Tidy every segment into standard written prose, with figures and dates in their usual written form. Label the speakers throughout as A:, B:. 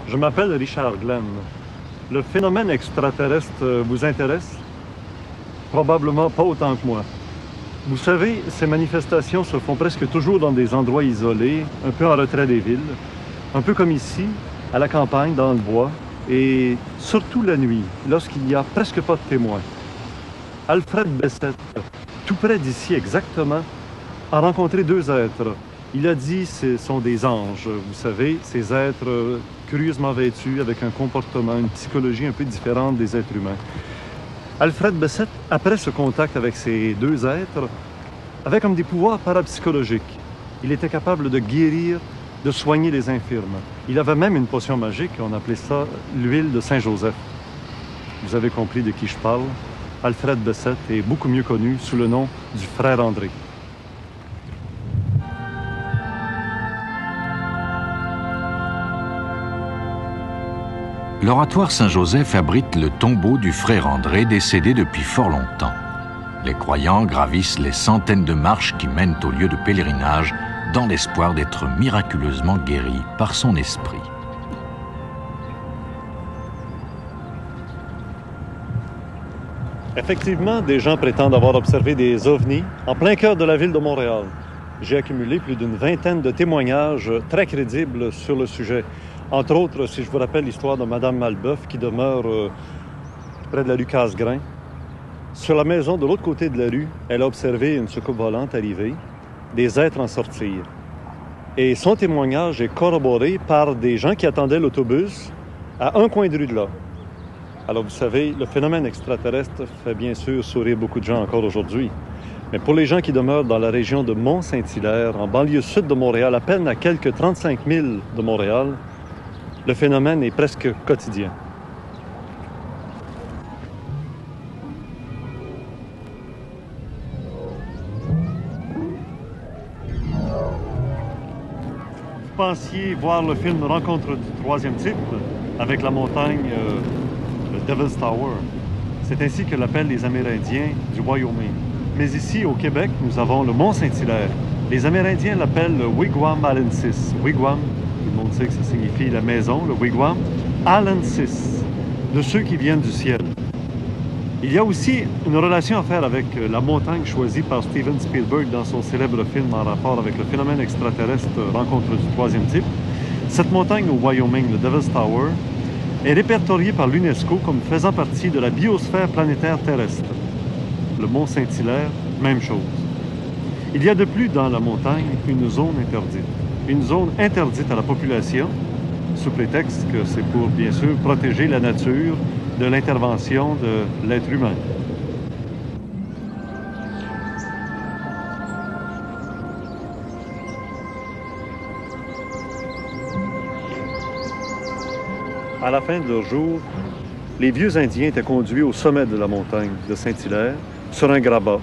A: Je m'appelle Richard Glenn. Le phénomène extraterrestre vous intéresse? Probablement pas autant que moi. Vous savez, ces manifestations se font presque toujours dans des endroits isolés, un peu en retrait des villes, un peu comme ici, à la campagne, dans le bois, et surtout la nuit, lorsqu'il n'y a presque pas de témoins. Alfred Bessette, tout près d'ici exactement, a rencontré deux êtres. Il a dit que ce sont des anges, vous savez, ces êtres curieusement vêtus, avec un comportement, une psychologie un peu différente des êtres humains. Alfred Bessette, après ce contact avec ces deux êtres, avait comme des pouvoirs parapsychologiques. Il était capable de guérir, de soigner les infirmes. Il avait même une potion magique, on appelait ça l'huile de Saint-Joseph. Vous avez compris de qui je parle. Alfred Bessette est beaucoup mieux connu sous le nom du Frère André.
B: L'oratoire Saint-Joseph abrite le tombeau du frère André décédé depuis fort longtemps. Les croyants gravissent les centaines de marches qui mènent au lieu de pèlerinage dans l'espoir d'être miraculeusement guéris par son esprit.
A: Effectivement, des gens prétendent avoir observé des ovnis en plein cœur de la ville de Montréal. J'ai accumulé plus d'une vingtaine de témoignages très crédibles sur le sujet. Entre autres, si je vous rappelle l'histoire de Mme Malbeuf qui demeure près de la rue Casgrain. Sur la maison de l'autre côté de la rue, elle a observé une soucoupe volante arriver, des êtres en sortir. Et son témoignage est corroboré par des gens qui attendaient l'autobus à un coin de rue de là. Alors vous savez, le phénomène extraterrestre fait bien sûr sourire beaucoup de gens encore aujourd'hui. Mais pour les gens qui demeurent dans la région de Mont-Saint-Hilaire, en banlieue sud de Montréal, à peine à quelques 35 000 de Montréal, le phénomène est presque quotidien. Vous pensiez voir le film Rencontre du troisième type avec la montagne, le Devil's Tower. C'est ainsi que l'appellent les Amérindiens du Wyoming. Mais ici, au Québec, nous avons le Mont-Saint-Hilaire. Les Amérindiens l'appellent le Wigwam Allensis. Wigwam, tout le monde sait que ça signifie la maison, le Wigwam. Allensis, de ceux qui viennent du ciel. Il y a aussi une relation à faire avec la montagne choisie par Steven Spielberg dans son célèbre film en rapport avec le phénomène extraterrestre Rencontre du troisième type. Cette montagne au Wyoming, le Devil's Tower, est répertoriée par l'UNESCO comme faisant partie de la biosphère planétaire terrestre. Le Mont-Saint-Hilaire, même chose. Il y a de plus dans la montagne une zone interdite. Une zone interdite à la population, sous prétexte que c'est pour, bien sûr, protéger la nature de l'intervention de l'être humain. À la fin de leur jour, les vieux Indiens étaient conduits au sommet de la montagne de Saint-Hilaire, sur un grabat,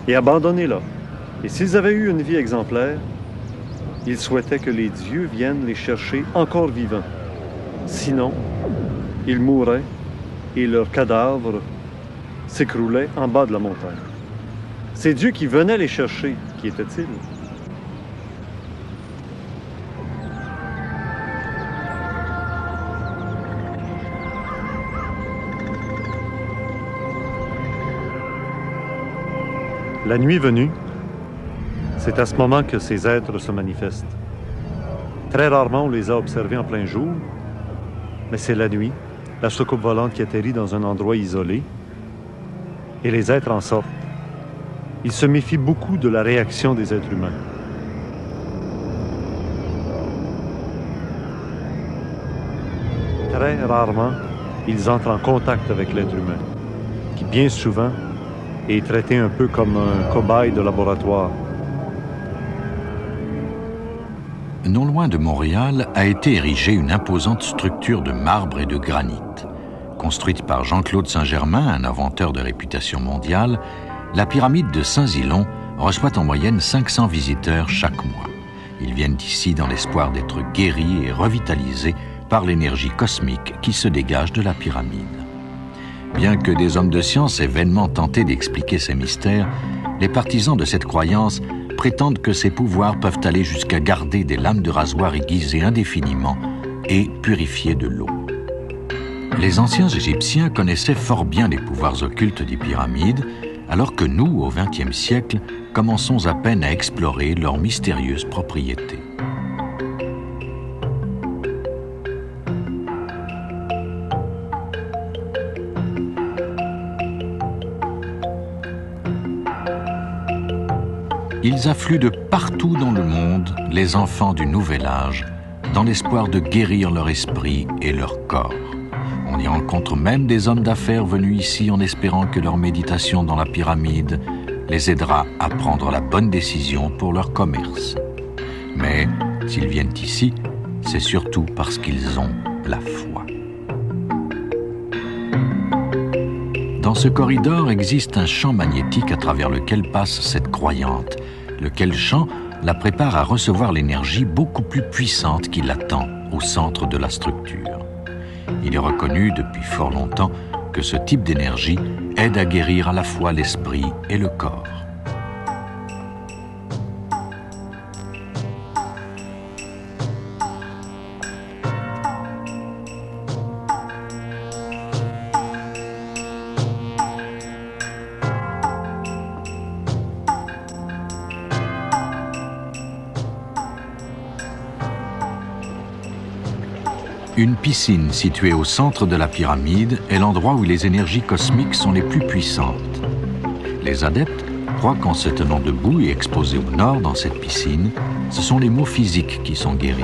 A: et abandonnés là. Et s'ils avaient eu une vie exemplaire, ils souhaitaient que les dieux viennent les chercher encore vivants. Sinon, ils mouraient et leurs cadavres s'écroulaient en bas de la montagne. Ces dieux qui venaient les chercher, qui étaient-ils? La nuit venue, c'est à ce moment que ces êtres se manifestent. Très rarement, on les a observés en plein jour, mais c'est la nuit, la soucoupe volante qui atterrit dans un endroit isolé, et les êtres en sortent. Ils se méfient beaucoup de la réaction des êtres humains. Très rarement, ils entrent en contact avec l'être humain, qui bien souvent est traité un peu comme un cobaye de laboratoire.
B: Non loin de Montréal a été érigée une imposante structure de marbre et de granit. Construite par Jean-Claude Saint-Germain, un inventeur de réputation mondiale, la pyramide de Saint-Zilon reçoit en moyenne 500 visiteurs chaque mois. Ils viennent ici dans l'espoir d'être guéris et revitalisés par l'énergie cosmique qui se dégage de la pyramide. Bien que des hommes de science aient vainement tenté d'expliquer ces mystères, les partisans de cette croyance prétendent que ces pouvoirs peuvent aller jusqu'à garder des lames de rasoir aiguisées indéfiniment et purifier de l'eau. Les anciens Égyptiens connaissaient fort bien les pouvoirs occultes des pyramides, alors que nous, au XXe siècle, commençons à peine à explorer leurs mystérieuses propriétés. Ils affluent de partout dans le monde, les enfants du Nouvel Âge, dans l'espoir de guérir leur esprit et leur corps. On y rencontre même des hommes d'affaires venus ici en espérant que leur méditation dans la pyramide les aidera à prendre la bonne décision pour leur commerce. Mais s'ils viennent ici, c'est surtout parce qu'ils ont la foi. Dans ce corridor existe un champ magnétique à travers lequel passe cette croyante, lequel champ la prépare à recevoir l'énergie beaucoup plus puissante qui l'attend au centre de la structure. Il est reconnu depuis fort longtemps que ce type d'énergie aide à guérir à la fois l'esprit et le corps. Une piscine située au centre de la pyramide est l'endroit où les énergies cosmiques sont les plus puissantes. Les adeptes croient qu'en se tenant debout et exposés au nord dans cette piscine, ce sont les maux physiques qui sont guéris,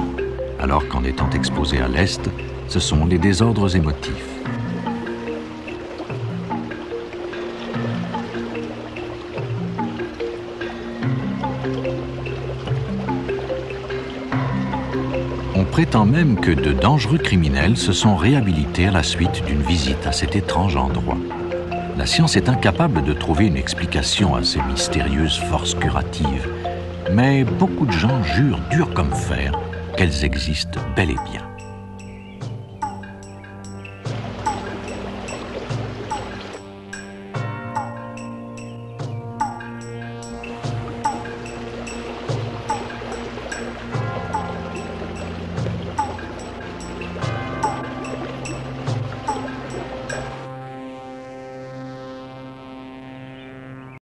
B: alors qu'en étant exposés à l'est, ce sont les désordres émotifs. On prétend même que de dangereux criminels se sont réhabilités à la suite d'une visite à cet étrange endroit. La science est incapable de trouver une explication à ces mystérieuses forces curatives, mais beaucoup de gens jurent dur comme fer qu'elles existent bel et bien.